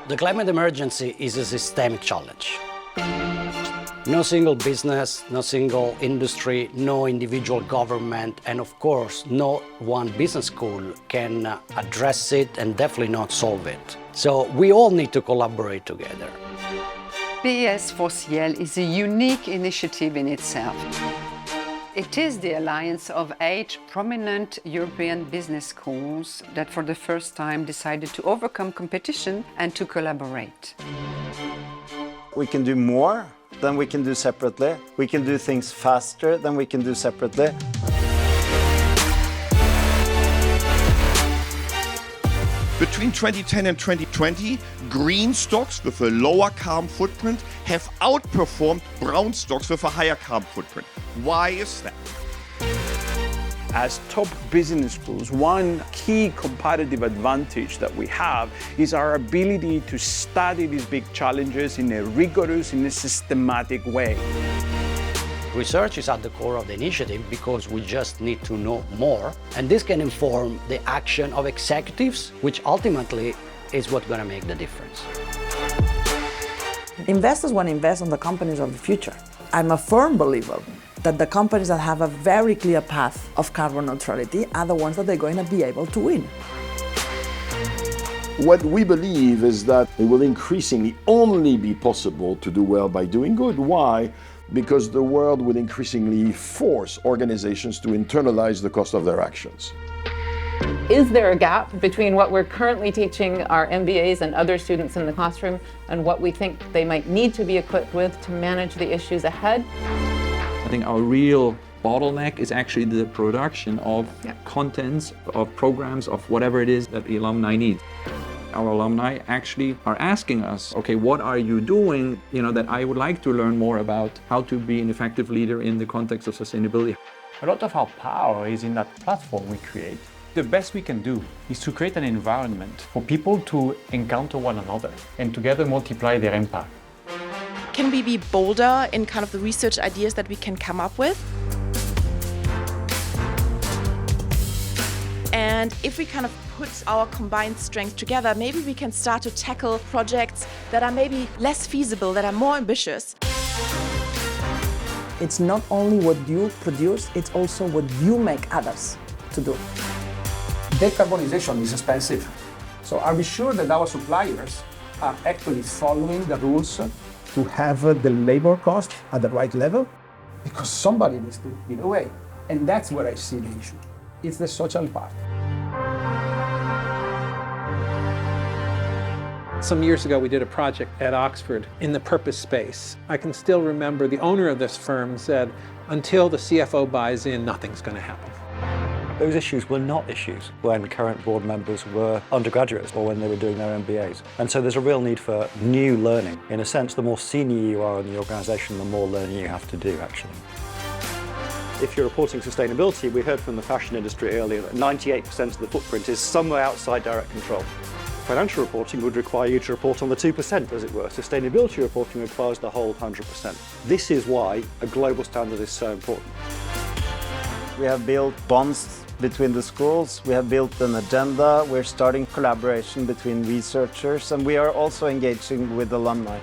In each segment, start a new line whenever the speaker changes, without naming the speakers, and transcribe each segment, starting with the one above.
The climate emergency is a systemic challenge. No single business, no single industry, no individual government, and of course, no one business school can address it and definitely not solve it. So we all need to collaborate together.
BS4CL is a unique initiative in itself. It is the alliance of 8 prominent European business schools that for the first time decided to overcome competition and to collaborate.
We can do more than we can do separately. We can do things faster than we can do separately.
Between 2010 and 2020, green stocks with a lower carbon footprint have outperformed brown stocks with a higher carbon footprint. Why is that?
As top business schools, one key competitive advantage that we have is our ability to study these big challenges in a rigorous, in a systematic way.
Research is at the core of the initiative because we just need to know more, and this can inform the action of executives, which ultimately is what's going to make the difference.
Investors want to invest in the companies of the future. I'm a firm believer that the companies that have a very clear path of carbon neutrality are the ones that they're going to be able to win.
What we believe is that it will increasingly only be possible to do well by doing good. Why? Because the world will increasingly force organizations to internalize the cost of their actions.
Is there a gap between what we're currently teaching our MBAs and other students in the classroom and what we think they might need to be equipped with to manage the issues ahead?
I think our real bottleneck is actually the production of contents, of programs, of whatever it is that the alumni need. Our alumni actually are asking us, okay, what are you doing, that I would like to learn more about how to be an effective leader in the context of sustainability.
A lot of our power is in that platform we create. The best we can do is to create an environment for people to encounter one another and together multiply their impact.
Can we be bolder in kind of the research ideas that we can come up with? And if we kind of put our combined strength together, maybe we can start to tackle projects that are maybe less feasible, that are more ambitious.
It's not only what you produce, it's also what you make others to do.
Decarbonization is expensive. So are we sure that our suppliers are actually following the rules to have the labor cost at the right level? Because somebody needs to lead the way. And that's where I see the issue. It's the social part.
Some years ago, we did a project at Oxford in the purpose space. I can still remember the owner of this firm said, until the CFO buys in, nothing's going to happen.
Those issues were not issues when current board members were undergraduates or when they were doing their MBAs. And so there's a real need for new learning. In a sense, the more senior you are in the organisation, the more learning you have to do, actually. If you're reporting sustainability, we heard from the fashion industry earlier that 98% of the footprint is somewhere outside direct control. Financial reporting would require you to report on the 2%, as it were. Sustainability reporting requires the whole 100%. This is why a global standard is so important.
We have built bonds between the schools, we have built an agenda, we're starting collaboration between researchers, and we are also engaging with alumni.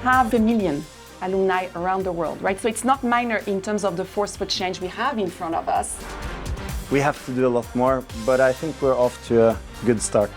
500,000 alumni around the world, right? So it's not minor in terms of the force for change we have in front of us.
We have to do a lot more, but I think we're off to a good start.